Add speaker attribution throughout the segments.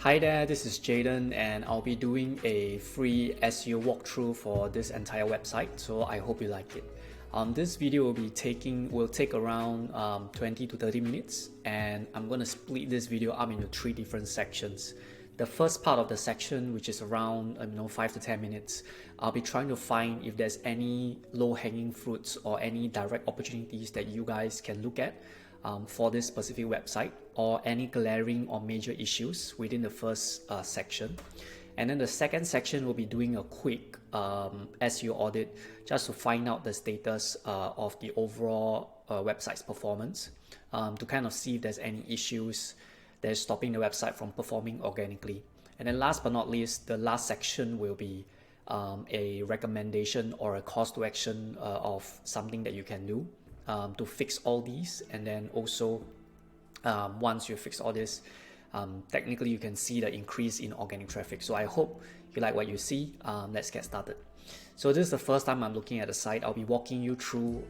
Speaker 1: Hi there, this is Jaden and I'll be doing a free SEO walkthrough for this entire website, so I hope you like it. This video will take around 20 to 30 minutes, and I'm going to split this video up into 3 different sections. The first part of the section, which is around 5 to 10 minutes, I'll be trying to find if there's any low-hanging fruits or any direct opportunities that you guys can look at for this specific website, or any glaring or major issues within the first section. And then the second section will be doing a quick SEO audit just to find out the status of the overall website's performance, to kind of see if there's any issues that is stopping the website from performing organically. And then last but not least, the last section will be a recommendation or a call to action of something that you can do to fix all these. And then also once you fix all this, technically you can see the increase in organic traffic. So I hope you like what you see. Let's get started. So this is the first time I'm looking at the site. I'll be walking it through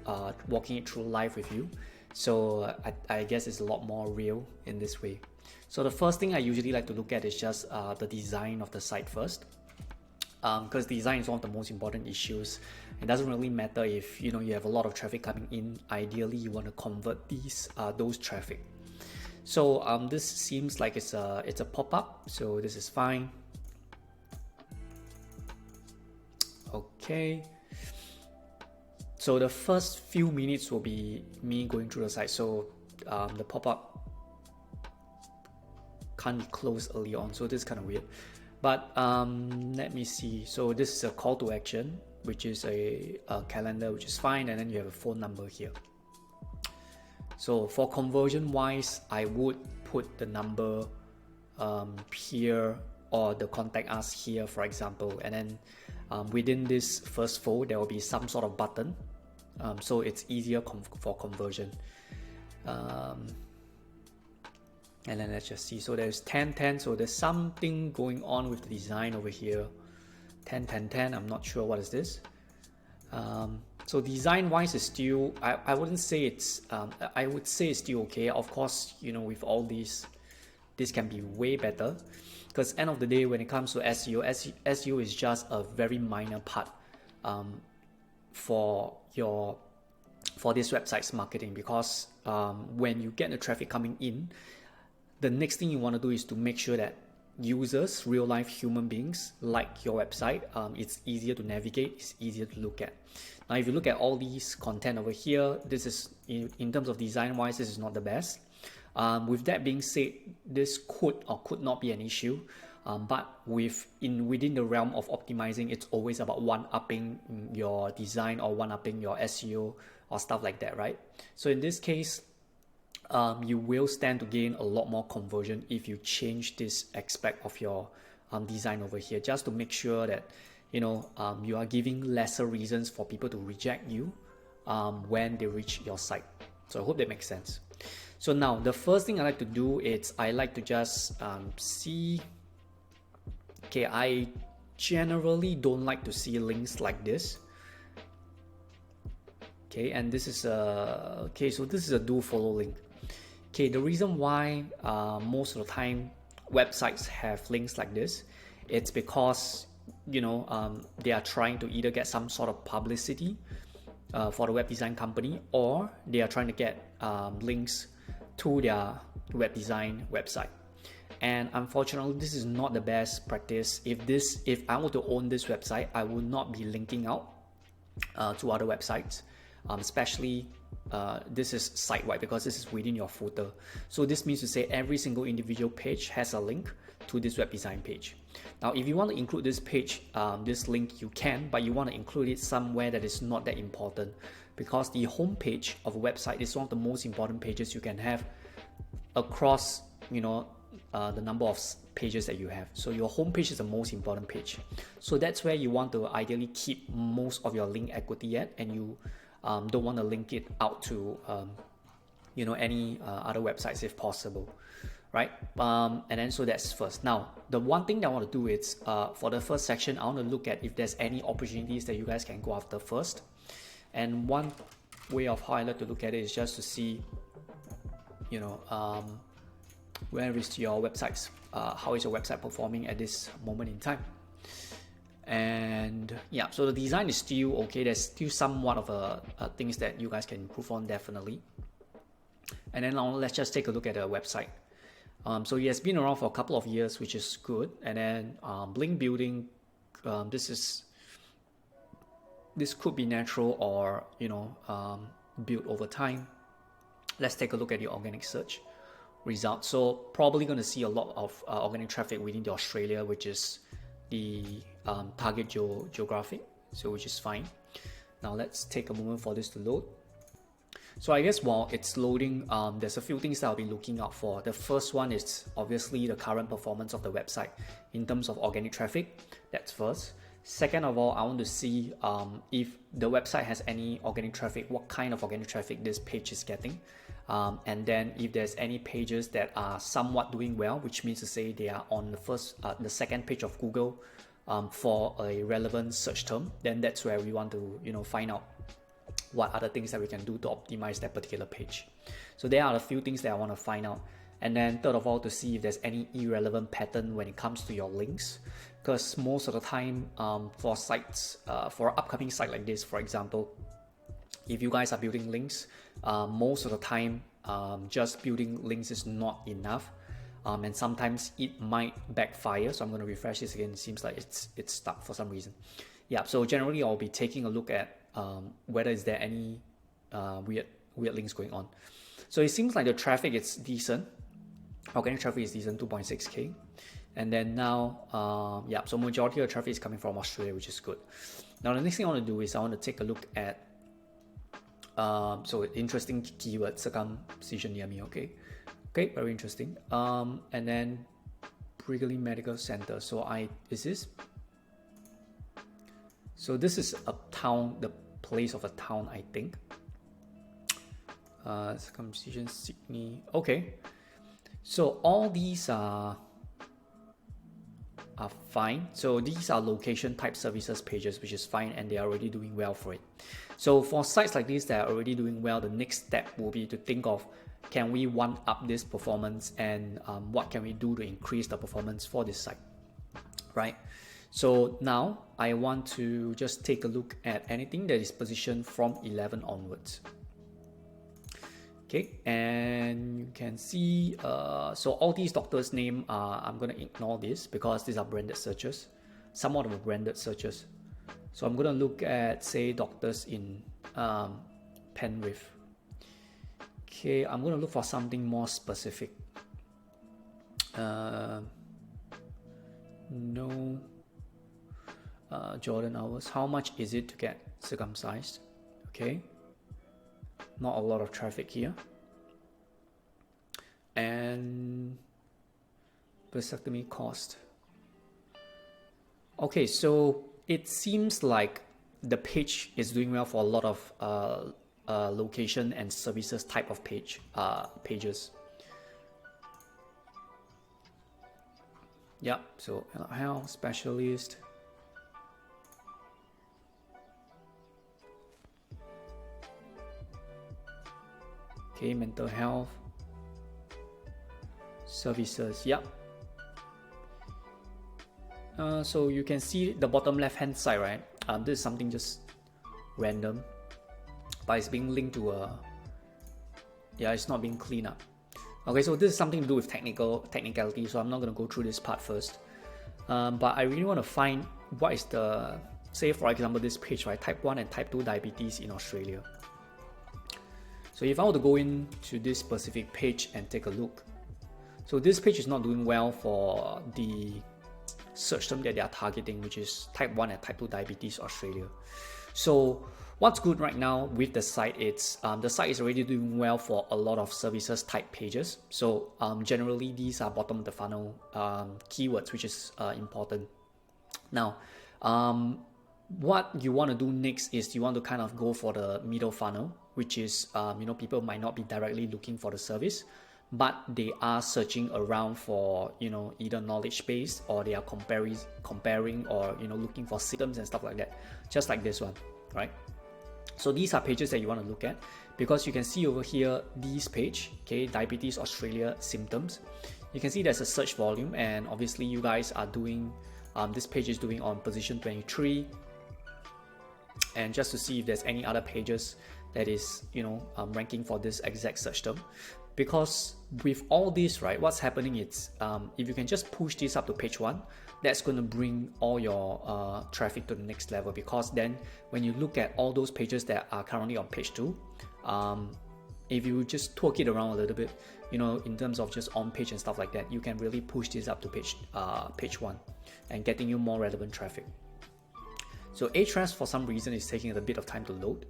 Speaker 1: live with you. So I guess it's a lot more real in this way. So the first thing I usually like to look at is just the design of the site first, because design is one of the most important issues. It doesn't really matter if you have a lot of traffic coming in. Ideally, you want to convert those traffic. So this seems like it's a pop-up, so this is fine. Okay. So the first few minutes will be me going through the site. So the pop-up can't be closed early on, so this is kind of weird. But let me see. So this is a call to action, which is a calendar, which is fine, and then you have a phone number here. So for conversion wise, I would put the number here, or the contact us here, for example, and then within this first fold there will be some sort of button, so it's easier for conversion. And then let's just see. So there's 10-10, so there's something going on with the design over here. 10-10-10, I'm not sure what is this. So design wise is still, I wouldn't say it's I would say it's still okay. Of course, with all this can be way better, because end of the day, when it comes to SEO is just a very minor part for this website's marketing. Because when you get the traffic coming in, the next thing you want to do is to make sure that users, real life human beings, like your website. It's easier to navigate, it's easier to look at. Now if you look at all these content over here, this is in terms of design wise, this is not the best. With that being said, this could or could not be an issue, but within the realm of optimizing, it's always about one-upping your design or one-upping your SEO or stuff like that, right? So in this case, you will stand to gain a lot more conversion if you change this aspect of your design over here, just to make sure that you are giving lesser reasons for people to reject you when they reach your site. So I hope that makes sense. So now the first thing I like to do is I like to just see. Okay, I generally don't like to see links like this. Okay, and this is okay, so this is a do follow link. Okay, the reason why most of the time websites have links like this, it's because they are trying to either get some sort of publicity for the web design company, or they are trying to get links to their web design website. And unfortunately, this is not the best practice. If I were to own this website, I would not be linking out to other websites, especially this is site-wide, because this is within your footer. So this means to say every single individual page has a link to this web design page. Now if you want to include this page, this link, you can, but you want to include it somewhere that is not that important, because the home page of a website is one of the most important pages you can have across the number of pages that you have. So your home page is the most important page. So that's where you want to ideally keep most of your link equity at, and you don't want to link it out to any other websites if possible, right? And then so that's first. Now the one thing that I want to do is for the first section, I want to look at if there's any opportunities that you guys can go after first. And one way of how I like to look at it is just to see where is your website? How is your website performing at this moment in time? And yeah, so the design is still okay. There's still somewhat of things that you guys can improve on, definitely. And then now let's just take a look at the website. So it has been around for a couple of years, which is good. And then link building, this could be natural or built over time. Let's take a look at the organic search results. So probably going to see a lot of organic traffic within the Australia, which is the target geographic, so which is fine. Now let's take a moment for this to load. So I guess while it's loading, there's a few things that I'll be looking out for. The first one is obviously the current performance of the website in terms of organic traffic. That's first. Second of all, I want to see if the website has any organic traffic, what kind of organic traffic this page is getting. And then if there's any pages that are somewhat doing well, which means to say they are on the second page of Google for a relevant search term, then that's where we want to find out what other things that we can do to optimize that particular page. So there are a few things that I want to find out. And then third of all, to see if there's any irrelevant pattern when it comes to your links. Because most of the time for sites, for an upcoming site like this, for example, if you guys are building links, most of the time just building links is not enough. And sometimes it might backfire. So I'm going to refresh this again. It seems like it's stuck for some reason. Yeah, so generally I'll be taking a look at whether is there any weird links going on. So it seems like the traffic is decent. Organic traffic is decent, 2.6K. And then now, yeah, so majority of the traffic is coming from Australia, which is good. Now the next thing I want to do is I want to take a look at so interesting keyword, circumcision near me, okay, very interesting. And then Brigley Medical Center. So so this is a town, the place of a town, I think. Circumcision Sydney. Okay. So all these are fine. So these are location type services pages, which is fine, and they are already doing well for it. So for sites like this that are already doing well, the next step will be to think of, can we one up this performance, and what can we do to increase the performance for this site, right? So now I want to just take a look at anything that is positioned from 11 onwards. Okay, and you can see, so all these doctors' name, I'm going to ignore this because these are branded searches, somewhat of a branded searches. So I'm going to look at, say, doctors in Penrith. Okay, I'm going to look for something more specific. No. Jordan hours. How much is it to get circumcised? Okay. Not a lot of traffic here. And vasectomy cost. Okay, so it seems like the page is doing well for a lot of location and services type of pages. Yep, so health specialist. Okay, mental health services. Yep. So you can see the bottom left hand side, right? This is something just random, but it's being linked to it's not being cleaned up. Okay, so this is something to do with technicality, so I'm not going to go through this part first. But I really want to find what is the, say for example, this page, right? Type 1 and type 2 diabetes in Australia. So if I were to go into this specific page and take a look, so this page is not doing well for the search term that they are targeting, which is type 1 and type 2 diabetes Australia. So what's good right now with the site, it's the site is already doing well for a lot of services type pages. So generally these are bottom of the funnel keywords, which is important. Now what you want to do next is you want to kind of go for the middle funnel, which is people might not be directly looking for the service, but they are searching around for either knowledge base, or they are comparing or looking for symptoms and stuff like that, just like this one, right? So these are pages that you want to look at, because you can see over here this page, okay, Diabetes Australia symptoms. You can see there's a search volume, and obviously you guys are doing, this page is doing on position 23, and just to see if there's any other pages that is, you know, ranking for this exact search term. Because with all this, right, what's happening is, if you can just push this up to page 1, that's going to bring all your traffic to the next level. Because then when you look at all those pages that are currently on page 2, if you just tweak it around a little bit, you know, in terms of just on page and stuff like that, you can really push this up to page 1 and getting you more relevant traffic. So Ahrefs for some reason is taking a bit of time to load.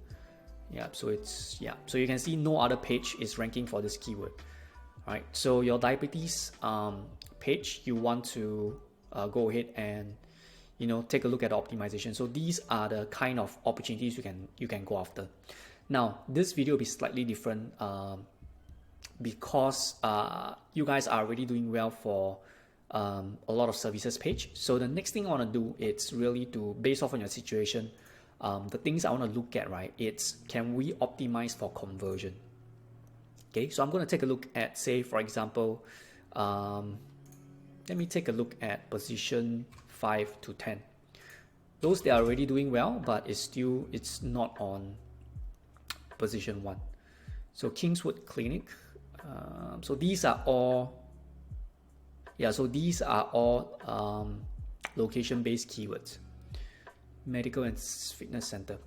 Speaker 1: Yeah, so it's, yeah, so you can see no other page is ranking for this keyword. All right, so your diabetes page, you want to go ahead and, you know, take a look at the optimization. So these are the kind of opportunities you can go after. Now this video will be slightly different because you guys are already doing well for a lot of services page. So the next thing I want to do is really to, based off on your situation, the things I want to look at, right, it's can we optimize for conversion? Okay, so I'm going to take a look at, say, for example, let me take a look at position 5 to 10. Those that are already doing well, but it's not on position 1. So Kingswood Clinic. So these are all, yeah, so these are all location-based keywords. Medical and fitness center.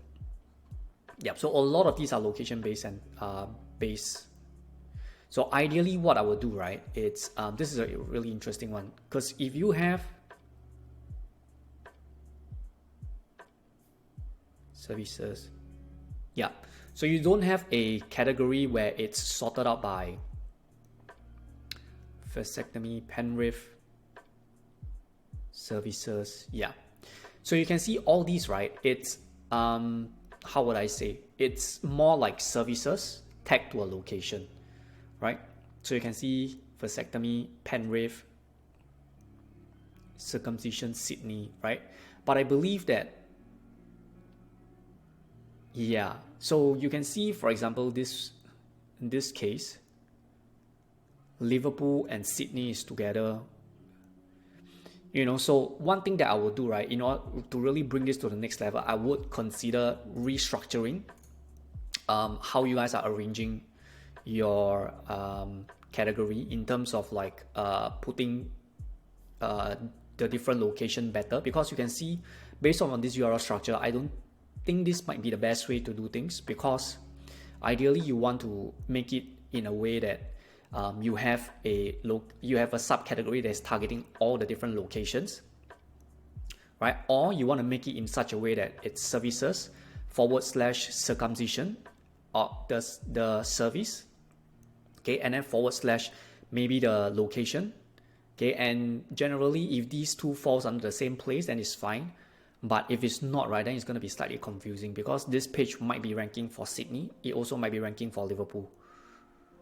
Speaker 1: Yeah, so a lot of these are location-based and based. So ideally, what I will do, right, it's this is a really interesting one, because if you have services, yeah, so you don't have a category where it's sorted out by vasectomy, Penrith, services, yeah. So you can see all these, right? It's how would I say? It's more like services tagged to a location, right? So you can see vasectomy, Penrith, circumcision, Sydney, right? But I believe that, yeah. So you can see, for example, in this case, Liverpool and Sydney is together. You know, so one thing that I would do, right, in order to really bring this to the next level, I would consider restructuring how you guys are arranging your category in terms of like putting the different location better. Because you can see, based on this URL structure, I don't think this might be the best way to do things, because ideally you want to make it in a way that you have a subcategory that is targeting all the different locations, right? Or you want to make it in such a way that it's services / circumcision, or the service, okay, and then / maybe the location, okay. And generally, if these two falls under the same place, then it's fine. But if it's not, right, then it's going to be slightly confusing, because this page might be ranking for Sydney, it also might be ranking for Liverpool.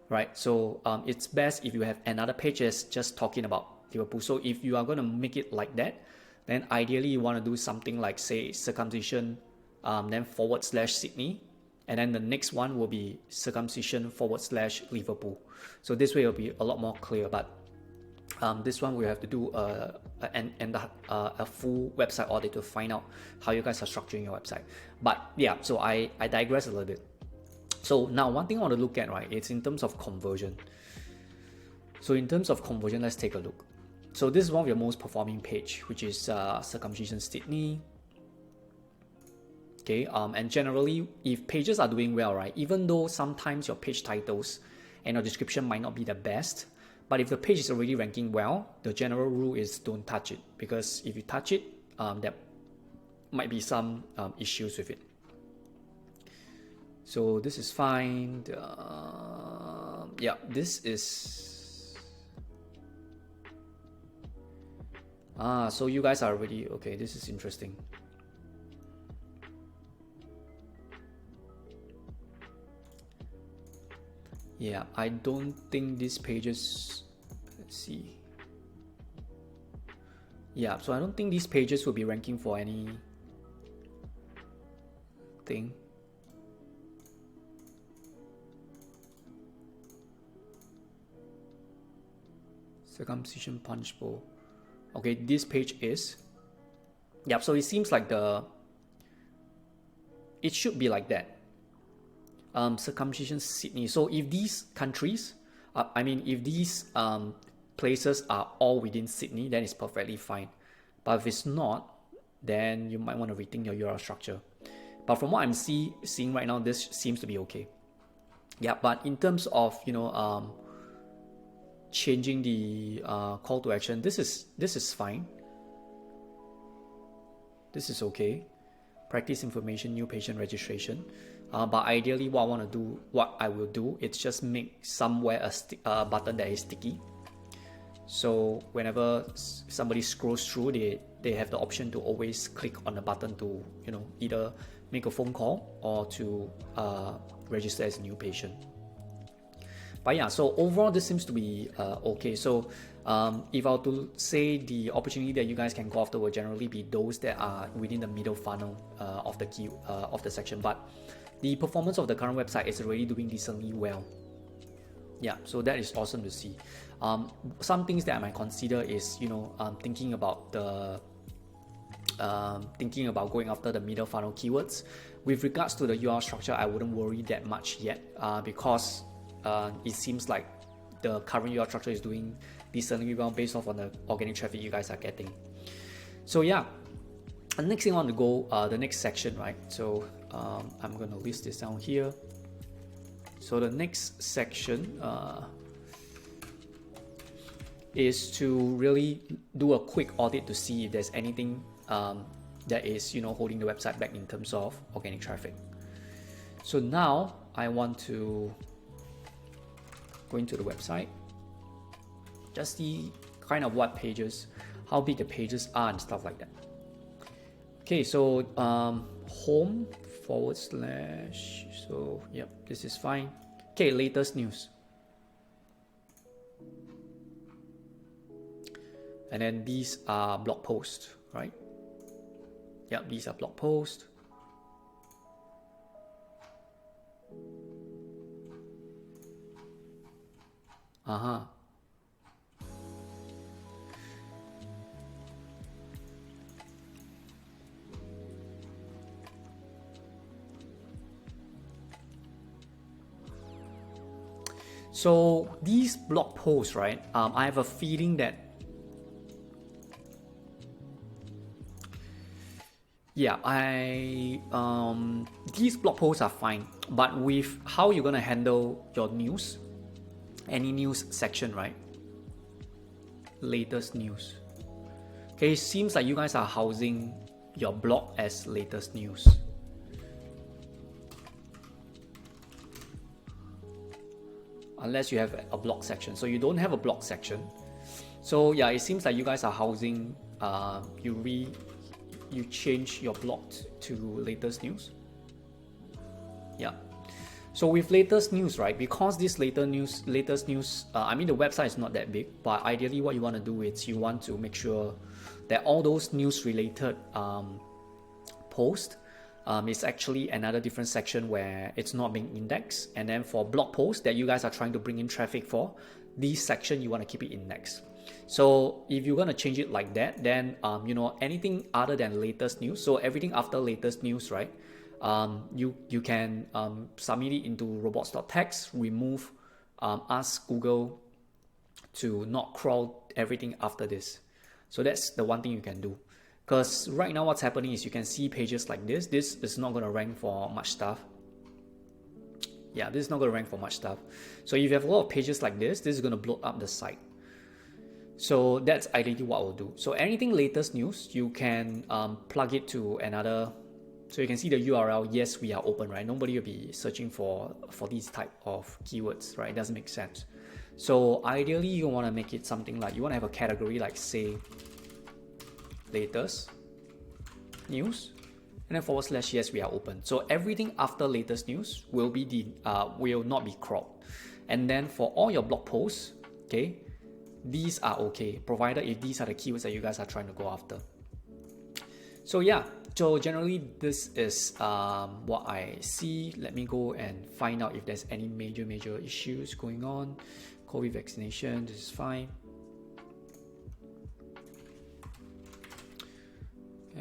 Speaker 1: Right, so it's best if you have another page that's just talking about Liverpool. So if you are going to make it like that, then ideally you want to do something like, say, circumcision, then / Sydney, and then the next one will be circumcision / Liverpool. So this way it will be a lot more clear. But this one we have to do a full website audit to find out how you guys are structuring your website. But yeah, so I digress a little bit. So now one thing I want to look at, right, it's in terms of conversion. So in terms of conversion, let's take a look. So this is one of your most performing page, which is circumcision Sydney. Okay, and generally, if pages are doing well, right, even though sometimes your page titles and your description might not be the best, but if the page is already ranking well, the general rule is don't touch it, because if you touch it, there might be some issues with it. So this is fine. Yeah, this is. So you guys are already okay. This is interesting. Yeah, I don't think these pages. Let's see. Yeah, so I don't think these pages will be ranking for any thing. Circumcision punch bowl. Okay, this page is. Yep, so it seems like it should be like that. Circumcision Sydney. So if these countries, if these places are all within Sydney, then it's perfectly fine. But if it's not, then you might want to rethink your URL structure. But from what I'm seeing right now, this seems to be okay. Yeah, but in terms of changing the call to action, this is fine. This is okay. Practice information, new patient registration. But ideally, what I will do, it's just make somewhere a button that is sticky. So whenever somebody scrolls through, they have the option to always click on the button to either make a phone call or to register as a new patient. But yeah, so overall this seems to be okay. So if I were to say the opportunity that you guys can go after will generally be those that are within the middle funnel of the section. But the performance of the current website is already doing decently well. Yeah, so that is awesome to see. Some things that I might consider is thinking about going after the middle funnel keywords. With regards to the URL structure, I wouldn't worry that much yet because it seems like the current URL structure is doing decently well based off on the organic traffic you guys are getting. So yeah, the next thing I want to go, the next section, right? So I'm going to list this down here. So the next section is to really do a quick audit to see if there's anything that is holding the website back in terms of organic traffic. So now I want to go into the website, just see kind of what pages, how big the pages are and stuff like that. Okay, so home / so yep, this is fine. Okay, latest news. And then these are blog posts, right? Yep, these are blog posts. So these blog posts, right? I have a feeling that these blog posts are fine, but with how you're gonna handle your news, any news section, right? Latest news. Okay, it seems like you guys are housing your blog as latest news. Unless you have a blog section. So you don't have a blog section. So yeah, it seems like you guys are housing, you change your blog to latest news. Yeah. So with latest news, right? Because this latest news, the website is not that big, but ideally what you want to do is you want to make sure that all those news related posts is actually another different section where it's not being indexed. And then for blog posts that you guys are trying to bring in traffic for, this section you want to keep it indexed. So if you're going to change it like that, then anything other than latest news, so everything after latest news, right? You can submit it into robots.txt, remove, ask Google to not crawl everything after this. So that's the one thing you can do. Because right now what's happening is you can see pages like this. This is not going to rank for much stuff. Yeah, this is not going to rank for much stuff. So if you have a lot of pages like this is going to blow up the site. So that's ideally what we'll do. So anything latest news, you can plug it to another. So you can see the URL, yes, we are open, right? Nobody will be searching for these type of keywords, right? It doesn't make sense. So ideally you want to make it something like, you want to have a category like say latest news and then / yes, we are open. So everything after latest news will not be cropped. And then for all your blog posts, okay, these are okay, provided if these are the keywords that you guys are trying to go after. So yeah, so generally this is what I see. Let me go and find out if there's any major issues going on. COVID vaccination, this is fine.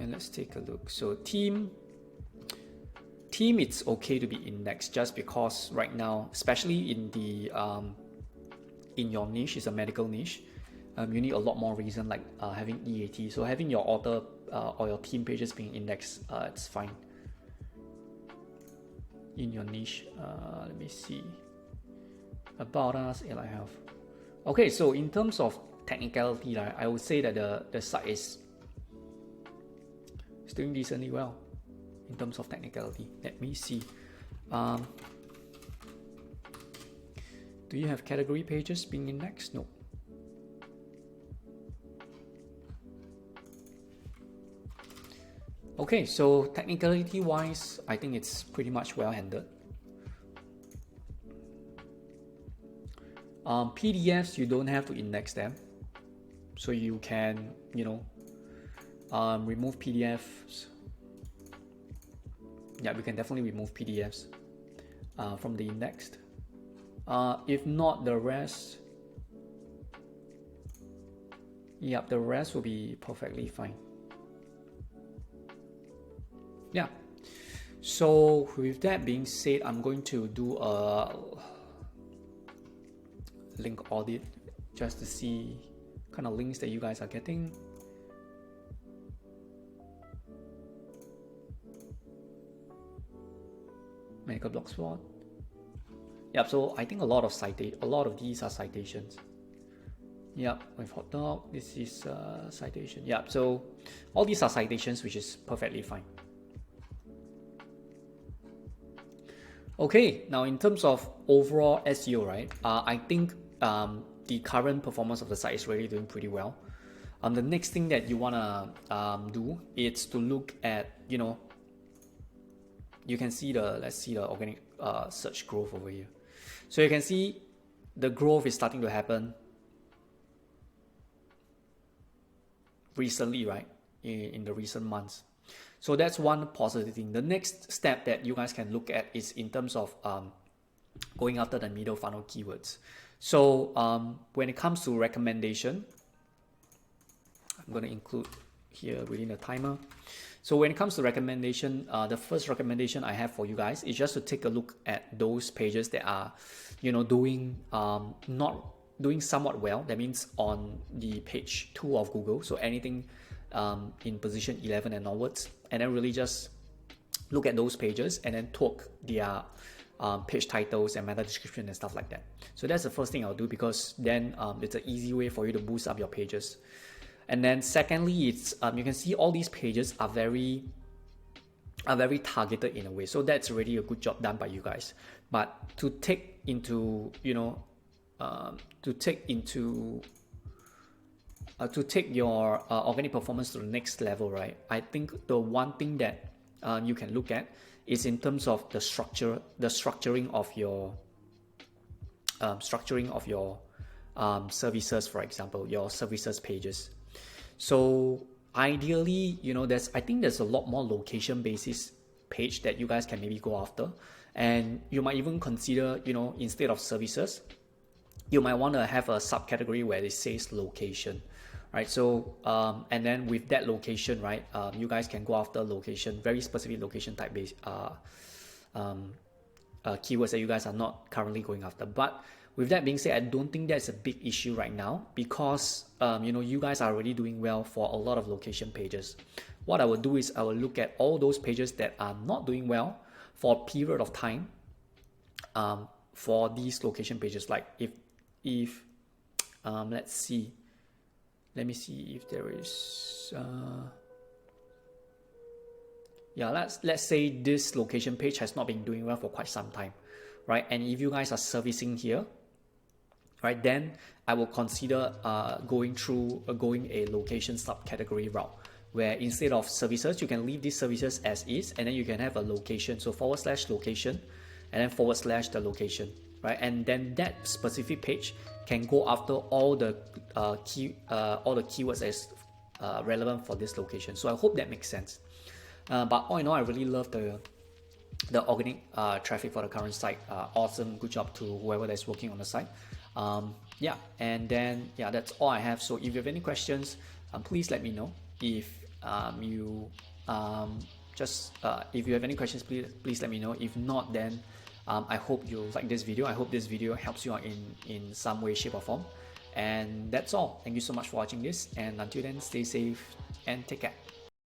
Speaker 1: And let's take a look. So theme, it's okay to be indexed just because right now, especially in the in your niche, is a medical niche, you need a lot more reason like having EAT. So having your author or your theme pages being indexed, it's fine. In your niche, let me see. About us, AI Health. Okay, so in terms of technicality, I would say that the site is doing decently well in terms of technicality. Let me see. Do you have category pages being indexed? No. Okay, so technicality wise, I think it's pretty much well handled. PDFs, you don't have to index them, so you can, remove PDFs. Yeah, we can definitely remove PDFs from the indexed. If not, the rest, the rest will be perfectly fine. Yeah. So with that being said, I'm going to do a link audit just to see kind of links that you guys are getting. Medical Blogspot. Yep, so I think a lot of these are citations. Yep, with hot dog, this is citation. Yep, so all these are citations, which is perfectly fine. Okay, now in terms of overall SEO, right? I think the current performance of the site is really doing pretty well. The next thing that you wanna do is to look at, you can see let's see the organic search growth over here. So you can see the growth is starting to happen recently, right? In the recent months. So that's one positive thing. The next step that you guys can look at is in terms of going after the middle funnel keywords. So when it comes to recommendation, I'm going to include here within the timer. So when it comes to recommendation, the first recommendation I have for you guys is just to take a look at those pages that are, doing not doing somewhat well. That means on the page 2 of Google. So anything in position 11 and onwards, and then really just look at those pages and then tweak their page titles and meta description and stuff like that. So that's the first thing I'll do, because then it's an easy way for you to boost up your pages. And then secondly, it's you can see all these pages are very targeted in a way. So that's already a good job done by you guys. But to take into, to take your organic performance to the next level, right? I think the one thing that you can look at is in terms of the structuring of your services, for example, your services pages. So ideally, I think there's a lot more location basis page that you guys can maybe go after, and you might even consider, instead of services, you might want to have a subcategory where it says location, right? So and then with that location, right, you guys can go after location, very specific location type based keywords that you guys are not currently going after. But with that being said, I don't think that's a big issue right now, because you guys are already doing well for a lot of location pages. What I will do is I will look at all those pages that are not doing well for a period of time for these location pages. Like if let's see, let me see if there is let's say this location page has not been doing well for quite some time, right? And if you guys are servicing here, right, then I will consider going a location subcategory route, where instead of services, you can leave these services as is, and then you can have a location, so / location, and then / the location, right? And then that specific page can go after all the keywords as relevant for this location. So I hope that makes sense. But all in all, I really love the organic traffic for the current site. Awesome, good job to whoever that's working on the site. And then that's all I have. So if you have any questions, please let me know. If if you have any questions, please let me know. If not, then I hope you like this video. I hope this video helps you out in some way, shape, or form. And that's all. Thank you so much for watching this, and until then, stay safe and take care.